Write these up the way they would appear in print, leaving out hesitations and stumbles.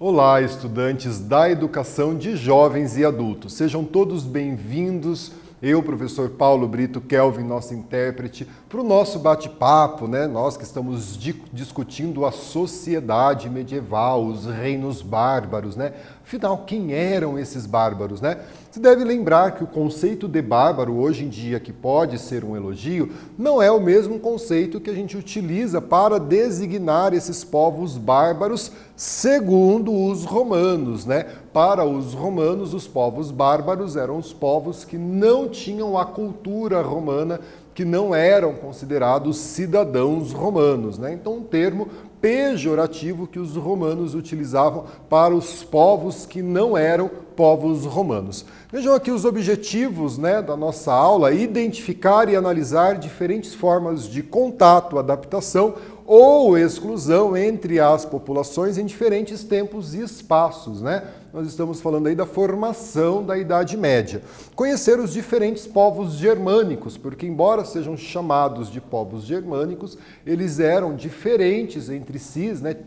Olá, estudantes da educação de jovens e adultos. Sejam todos bem-vindos. Eu, professor Paulo Brito Kelvin, nosso intérprete, para o nosso bate-papo, né? Nós que estamos discutindo a sociedade medieval, os reinos bárbaros, né? Afinal, quem eram esses bárbaros, né? Você deve lembrar que o conceito de bárbaro, hoje em dia, que pode ser um elogio, não é o mesmo conceito que a gente utiliza para designar esses povos bárbaros segundo os romanos, né? Para os romanos, os povos bárbaros eram os povos que não tinham a cultura romana, que não eram considerados cidadãos romanos, né? Então, um termo pejorativo que os romanos utilizavam para os povos que não eram povos romanos. Vejam aqui os objetivos, né, da nossa aula: identificar e analisar diferentes formas de contato, adaptação ou exclusão entre as populações em diferentes tempos e espaços, né? Nós estamos falando aí da formação da Idade Média. Conhecer os diferentes povos germânicos, porque embora sejam chamados de povos germânicos, eles eram diferentes entre si, né?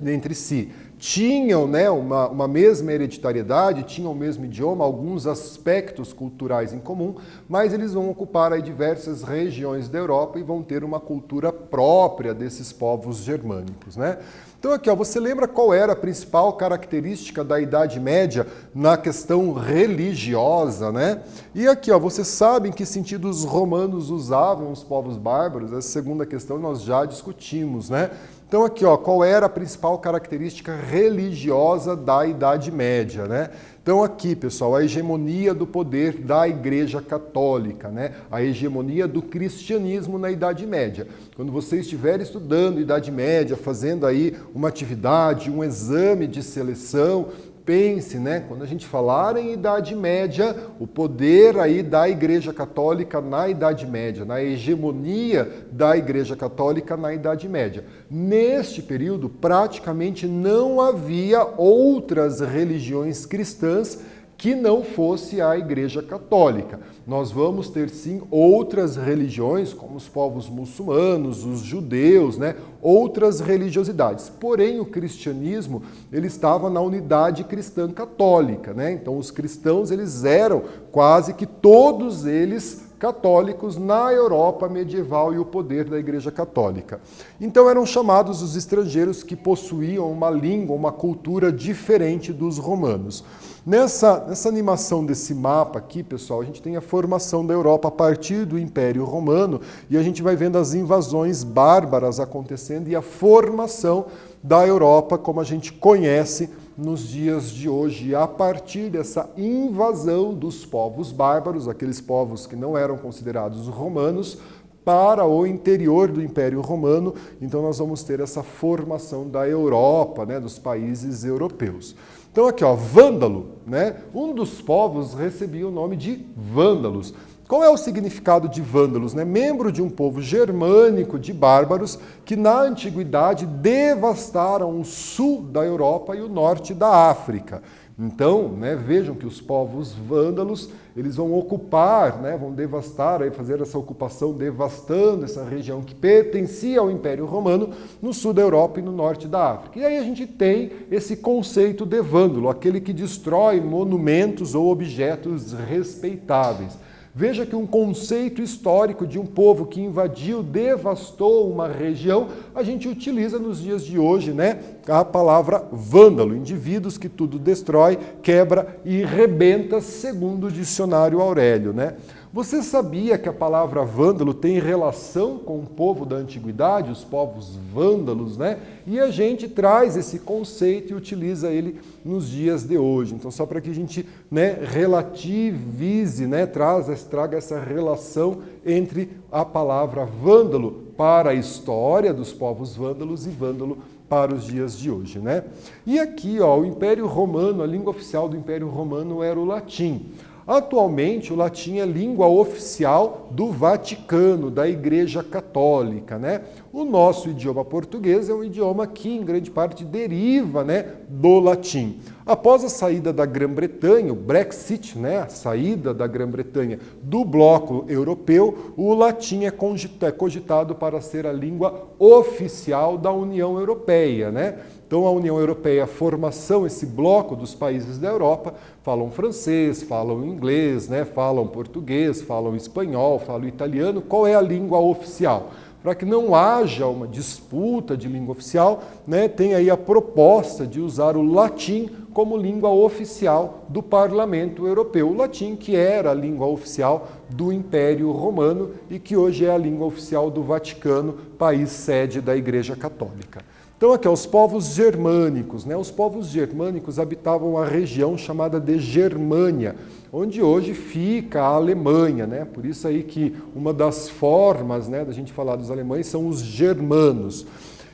Tinham, né, uma mesma hereditariedade, tinham o mesmo idioma, alguns aspectos culturais em comum, mas eles vão ocupar aí diversas regiões da Europa e vão ter uma cultura própria desses povos germânicos, né? Então aqui, ó, você lembra qual era a principal característica da Idade Média na questão religiosa, né? E aqui, ó, você sabe em que sentido os romanos usavam os povos bárbaros? Essa segunda questão nós já discutimos, né? Então aqui, ó, qual era a principal característica religiosa da Idade Média, né? Então aqui, pessoal, a hegemonia do poder da Igreja Católica, né? A hegemonia do cristianismo na Idade Média. Quando você estiver estudando Idade Média, fazendo aí uma atividade, um exame de seleção, pense, né? Quando a gente falar em Idade Média, o poder aí da Igreja Católica na Idade Média, na hegemonia da Igreja Católica na Idade Média. Neste período, praticamente não havia outras religiões cristãs que não fosse a Igreja Católica. Nós vamos ter, sim, outras religiões, como os povos muçulmanos, os judeus, né? Outras religiosidades. Porém, o cristianismo, ele estava na unidade cristã católica, né? Então, os cristãos, eles eram quase que todos eles católicos na Europa medieval e o poder da Igreja Católica. Então eram chamados os estrangeiros que possuíam uma língua, uma cultura diferente dos romanos. Nessa animação desse mapa aqui, pessoal, a gente tem a formação da Europa a partir do Império Romano e a gente vai vendo as invasões bárbaras acontecendo e a formação da Europa como a gente conhece nos dias de hoje, a partir dessa invasão dos povos bárbaros, aqueles povos que não eram considerados romanos, para o interior do Império Romano. Então nós vamos ter essa formação da Europa, né, dos países europeus. Então aqui, ó, vândalo, né? Um dos povos recebia o nome de vândalos. Qual é o significado de vândalos? Né? Membro de um povo germânico de bárbaros que na antiguidade devastaram o sul da Europa e o norte da África. Então, né, vejam que os povos vândalos, eles vão ocupar, né, vão devastar, aí fazer essa ocupação devastando essa região que pertencia ao Império Romano no sul da Europa e no norte da África. E aí a gente tem esse conceito de vândalo, aquele que destrói monumentos ou objetos respeitáveis. Veja que um conceito histórico de um povo que invadiu, devastou uma região, a gente utiliza nos dias de hoje, né, a palavra vândalo, indivíduos que tudo destrói, quebra e rebenta, segundo o dicionário Aurélio, né? Você sabia que a palavra vândalo tem relação com o povo da antiguidade, os povos vândalos, né? E a gente traz esse conceito e utiliza ele nos dias de hoje. Então, só para que a gente, né, relativize, né, traga essa relação entre a palavra vândalo para a história dos povos vândalos e vândalo para os dias de hoje, né? E aqui, ó, o Império Romano, a língua oficial do Império Romano era o latim. Atualmente, o latim é língua oficial do Vaticano, da Igreja Católica, né? O nosso idioma português é um idioma que, em grande parte, deriva, né, do latim. Após a saída da Grã-Bretanha, o Brexit, né, a saída da Grã-Bretanha do bloco europeu, o latim é cogitado para ser a língua oficial da União Europeia, né? Então, a União Europeia, a formação, esse bloco dos países da Europa, falam francês, falam inglês, né? Falam português, falam espanhol, falam italiano. Qual é a língua oficial? Para que não haja uma disputa de língua oficial, né? Tem aí a proposta de usar o latim como língua oficial do Parlamento Europeu. O latim que era a língua oficial do Império Romano e que hoje é a língua oficial do Vaticano, país sede da Igreja Católica. Então, aqui, os povos germânicos, né? Os povos germânicos habitavam a região chamada de Germânia, onde hoje fica a Alemanha, né? Por isso aí que uma das formas, né, da gente falar dos alemães são os germanos.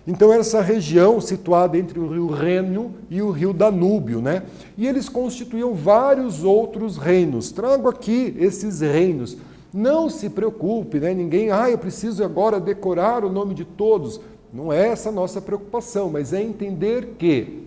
Então, essa região situada entre o rio Reno e o rio Danúbio, né? E eles constituíam vários outros reinos. Trago aqui esses reinos. Não se preocupe, né? Ninguém, eu preciso agora decorar o nome de todos. Não é essa a nossa preocupação, mas é entender que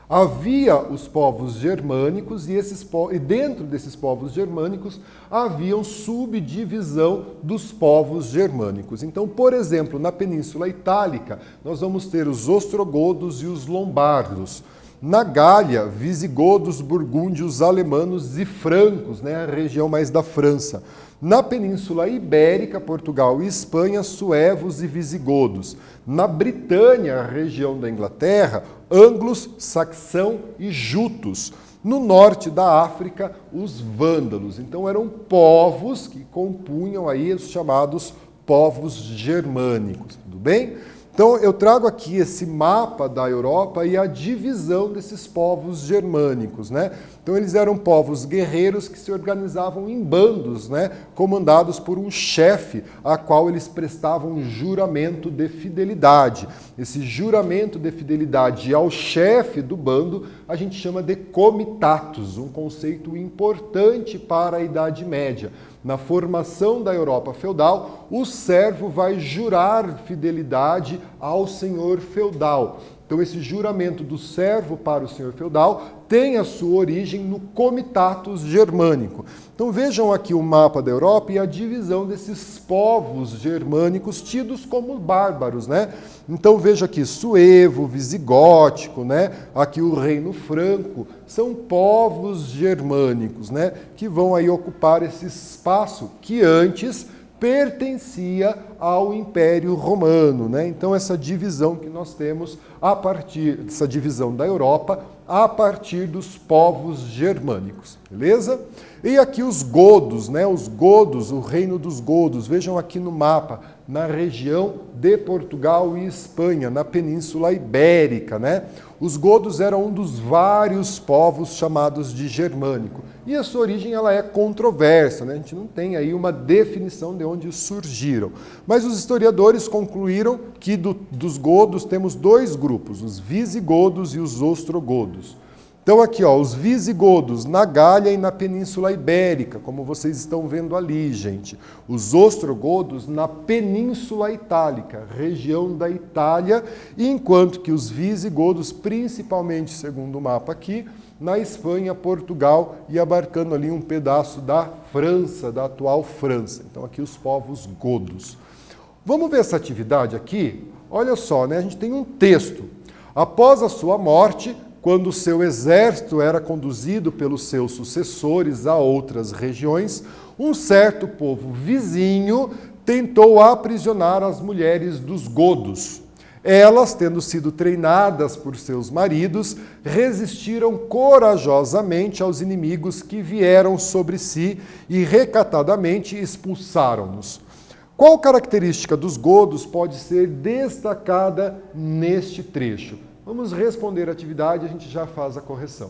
havia os povos germânicos e dentro desses povos germânicos havia subdivisão dos povos germânicos. Então, por exemplo, na Península Itálica, nós vamos ter os ostrogodos e os lombardos. Na Gália, visigodos, burgúndios, alemanos e francos, né, a região mais da França. Na Península Ibérica, Portugal e Espanha, suevos e visigodos. Na Britânia, a região da Inglaterra, anglos, saxão e jutos. No norte da África, os vândalos. Então eram povos que compunham aí os chamados povos germânicos, tudo bem? Então, eu trago aqui esse mapa da Europa e a divisão desses povos germânicos, né? Então, eles eram povos guerreiros que se organizavam em bandos, né? Comandados por um chefe, a qual eles prestavam juramento de fidelidade. Esse juramento de fidelidade ao chefe do bando, a gente chama de comitatus, um conceito importante para a Idade Média. Na formação da Europa feudal, o servo vai jurar fidelidade ao senhor feudal. Então, esse juramento do servo para o senhor feudal tem a sua origem no comitatus germânico. Então, vejam aqui o mapa da Europa e a divisão desses povos germânicos tidos como bárbaros, né? Então, veja aqui, suevo, visigótico, né? Aqui o reino franco, são povos germânicos, né? Que vão aí ocupar esse espaço que antes pertencia ao Império Romano, né? Então, essa divisão que nós temos essa divisão da Europa a partir dos povos germânicos, beleza? E aqui os godos, né? Os godos, o reino dos godos, vejam aqui no mapa, na região de Portugal e Espanha, na Península Ibérica, né? Os godos eram um dos vários povos chamados de germânico. E a sua origem ela é controversa, né? A gente não tem aí uma definição de onde surgiram. Mas os historiadores concluíram que dos godos temos dois grupos, os visigodos e os ostrogodos. Então aqui, ó, os visigodos na Gália e na Península Ibérica, como vocês estão vendo ali, gente. Os ostrogodos na Península Itálica, região da Itália, enquanto que os visigodos, principalmente, segundo o mapa aqui, na Espanha, Portugal e abarcando ali um pedaço da França, da atual França. Então aqui os povos godos. Vamos ver essa atividade aqui? Olha só, né? A gente tem um texto. Após a sua morte, quando o seu exército era conduzido pelos seus sucessores a outras regiões, um certo povo vizinho tentou aprisionar as mulheres dos godos. Elas, tendo sido treinadas por seus maridos, resistiram corajosamente aos inimigos que vieram sobre si e recatadamente expulsaram-nos. Qual característica dos godos pode ser destacada neste trecho? Vamos responder a atividade e a gente já faz a correção.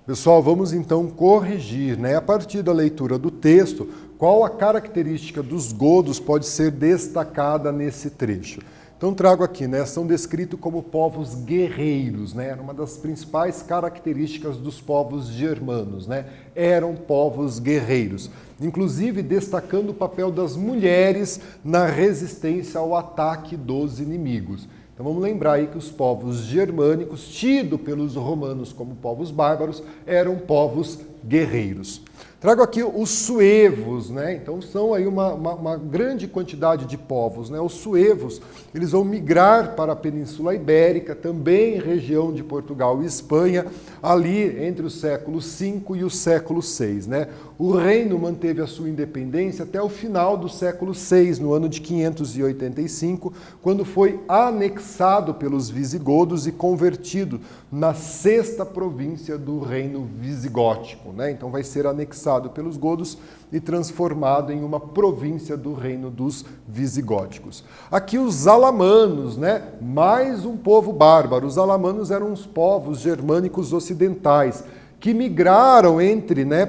Pessoal, vamos então corrigir, né? A partir da leitura do texto, qual a característica dos godos pode ser destacada nesse trecho. Então trago aqui, né? São descritos como povos guerreiros, né? Era uma das principais características dos povos germanos, né? Eram povos guerreiros. Inclusive destacando o papel das mulheres na resistência ao ataque dos inimigos. Então vamos lembrar aí que os povos germânicos, tidos pelos romanos como povos bárbaros, eram povos guerreiros. Trago aqui os suevos, né? Então são aí uma grande quantidade de povos, né? Os suevos, eles vão migrar para a Península Ibérica, também região de Portugal e Espanha, ali entre o século V e o século VI, né? O reino manteve a sua independência até o final do século VI, no ano de 585, quando foi anexado pelos visigodos e convertido na sexta província do reino visigótico, né? Então vai ser anexado pelos godos e transformado em uma província do reino dos visigóticos. Aqui os alamanos, né? Mais um povo bárbaro. Os alamanos eram os povos germânicos ocidentais que migraram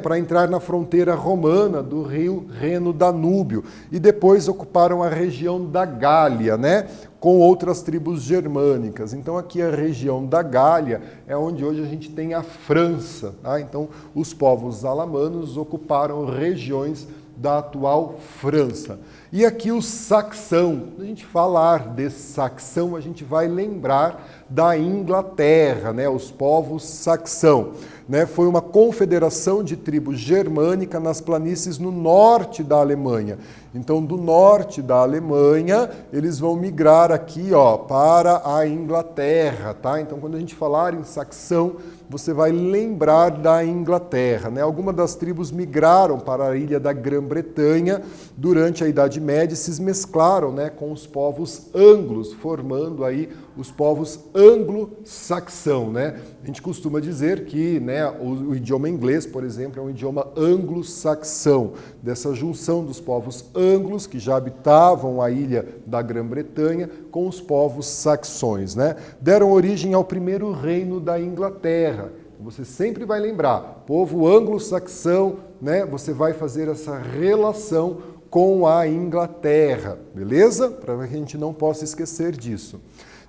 para entrar na fronteira romana do rio Reno-Danúbio e depois ocuparam a região da Gália, né? Com outras tribos germânicas. Então aqui a região da Gália é onde hoje a gente tem a França, tá? Então os povos alamanos ocuparam regiões da atual França. E aqui o saxão. Quando a gente falar de saxão, a gente vai lembrar da Inglaterra, né? Os povos saxão. Né? Foi uma confederação de tribos germânica nas planícies no norte da Alemanha. Então, do norte da Alemanha, eles vão migrar aqui, ó, para a Inglaterra, tá? Então, quando a gente falar em saxão, você vai lembrar da Inglaterra, né? Algumas das tribos migraram para a ilha da Grã-Bretanha durante a Idade Média e se mesclaram, né, com os povos anglos, formando aí os povos anglo-saxão, né? A gente costuma dizer que, né, o idioma inglês, por exemplo, é um idioma anglo-saxão, dessa junção dos povos anglos, que já habitavam a ilha da Grã-Bretanha, com os povos saxões, né? Deram origem ao primeiro reino da Inglaterra. Você sempre vai lembrar, povo anglo-saxão, né? Você vai fazer essa relação com a Inglaterra, beleza? Para que a gente não possa esquecer disso.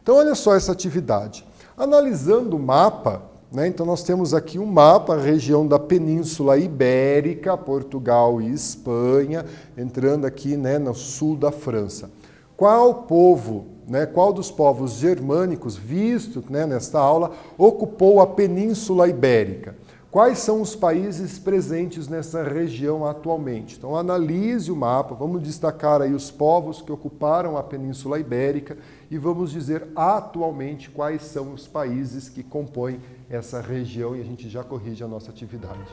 Então, olha só essa atividade. Analisando o mapa, né? Então, nós temos aqui um mapa, a região da Península Ibérica, Portugal e Espanha, entrando aqui, né, no sul da França. Qual povo, né, qual dos povos germânicos, visto, né, nesta aula, ocupou a Península Ibérica? Quais são os países presentes nessa região atualmente? Então, analise o mapa, vamos destacar aí os povos que ocuparam a Península Ibérica e vamos dizer atualmente quais são os países que compõem essa região e a gente já corrige a nossa atividade.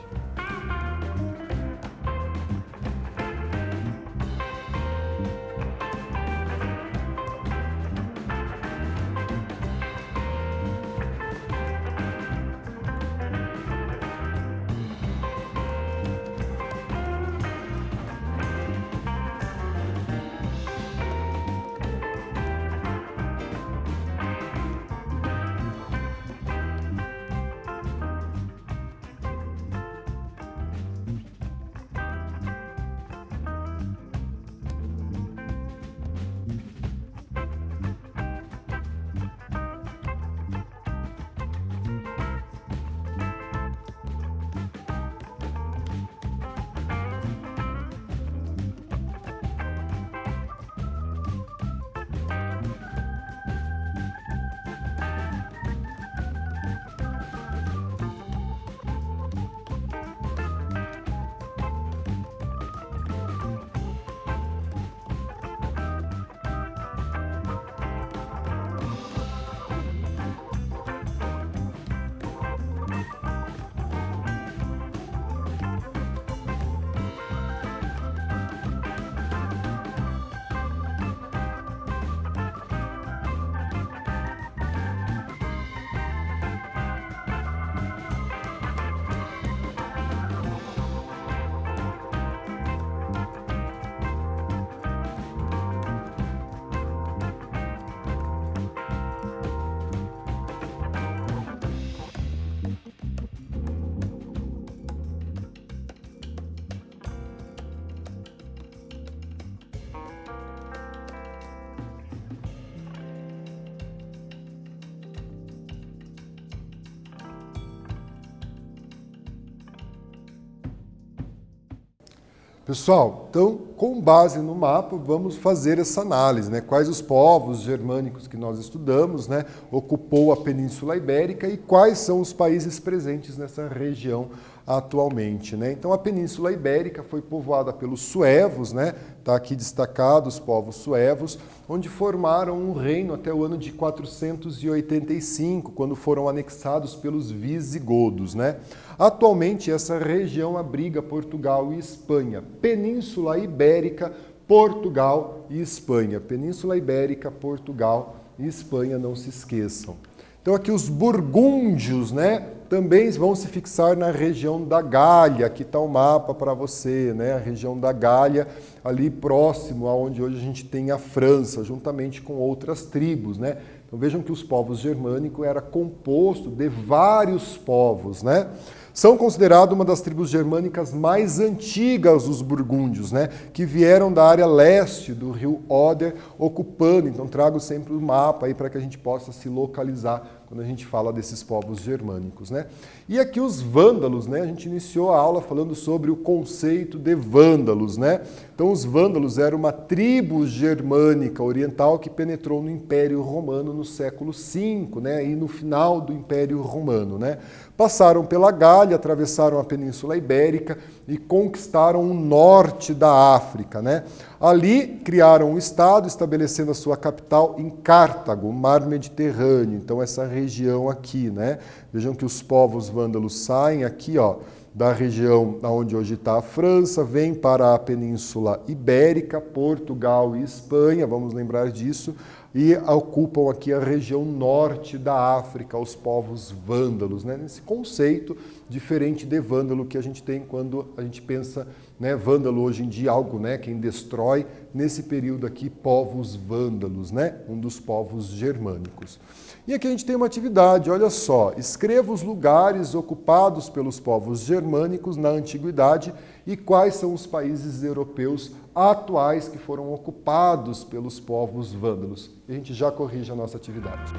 Pessoal, então, com base no mapa, vamos fazer essa análise, né? Quais os povos germânicos que nós estudamos, né, ocupou a Península Ibérica e quais são os países presentes nessa região atualmente, né? Então, a Península Ibérica foi povoada pelos suevos, né? Está aqui destacado os povos suevos, onde formaram um reino até o ano de 485, quando foram anexados pelos visigodos, né? Atualmente, essa região abriga Portugal e Espanha. Península Ibérica, Portugal e Espanha. Península Ibérica, Portugal e Espanha, não se esqueçam. Então, aqui os burgúndios, né, também vão se fixar na região da Gália. Aqui está o mapa para você, né, a região da Gália, ali próximo aonde hoje a gente tem a França, juntamente com outras tribos, né. Então, vejam que os povos germânicos era composto de vários povos, né. São considerados uma das tribos germânicas mais antigas, os burgúndios, né, que vieram da área leste do rio Oder, ocupando. Então, trago sempre o mapa aí para que a gente possa se localizar quando a gente fala desses povos germânicos, né? E aqui os vândalos, né? A gente iniciou a aula falando sobre o conceito de vândalos, né? Então, os vândalos eram uma tribo germânica oriental que penetrou no Império Romano no século V, né? E no final do Império Romano, né? Passaram pela Gália, atravessaram a Península Ibérica e conquistaram o norte da África, né? Ali criaram um estado, estabelecendo a sua capital em Cartago, mar Mediterrâneo. Então, essa região aqui, né? Vejam que os povos vândalos saem aqui, ó, da região onde hoje está a França, vêm para a Península Ibérica, Portugal e Espanha, vamos lembrar disso, e ocupam aqui a região norte da África, os povos vândalos, né? Nesse conceito diferente de vândalo que a gente tem quando a gente pensa, né, vândalo hoje em dia, algo, né, quem destrói, nesse período aqui, povos vândalos, né, um dos povos germânicos. E aqui a gente tem uma atividade, olha só, escreva os lugares ocupados pelos povos germânicos na antiguidade e quais são os países europeus atuais que foram ocupados pelos povos vândalos. E a gente já corrige a nossa atividade.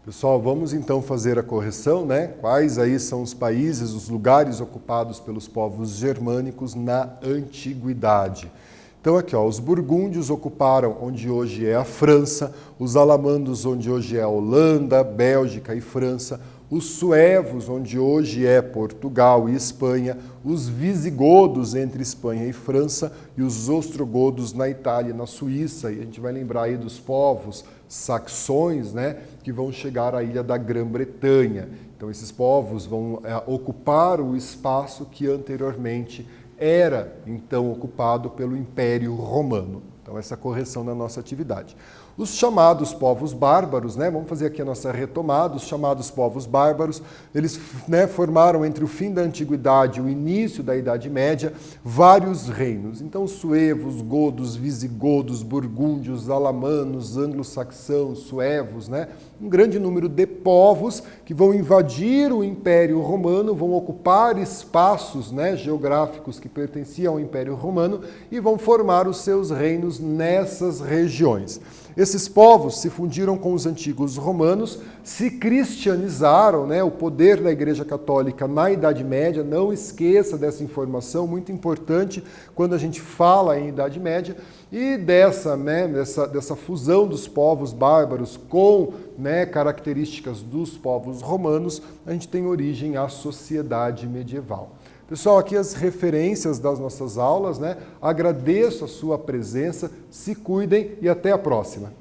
Pessoal, vamos então fazer a correção, né? Quais aí são os países, os lugares ocupados pelos povos germânicos na antiguidade? Então aqui, ó, os burgúndios ocuparam onde hoje é a França, os alamandos onde hoje é a Holanda, Bélgica e França, os suevos onde hoje é Portugal e Espanha, os visigodos entre Espanha e França e os ostrogodos na Itália e na Suíça. E a gente vai lembrar aí dos povos saxões, né, que vão chegar à ilha da Grã-Bretanha. Então esses povos vão ocupar o espaço que anteriormente era então ocupado pelo Império Romano. Então, essa correção na nossa atividade. Os chamados povos bárbaros, né, vamos fazer aqui a nossa retomada, os chamados povos bárbaros, eles, né, formaram entre o fim da Antiguidade e o início da Idade Média vários reinos. Então, suevos, godos, visigodos, burgúndios, alamanos, anglo-saxãos, suevos, né, um grande número de povos que vão invadir o Império Romano, vão ocupar espaços, né, geográficos que pertenciam ao Império Romano e vão formar os seus reinos nessas regiões. Esses povos se fundiram com os antigos romanos, se cristianizaram, né, o poder da Igreja Católica na Idade Média, não esqueça dessa informação, muito importante quando a gente fala em Idade Média, e dessa fusão dos povos bárbaros com, né, características dos povos romanos, a gente tem origem à sociedade medieval. Pessoal, aqui as referências das nossas aulas, né? Agradeço a sua presença, se cuidem e até a próxima.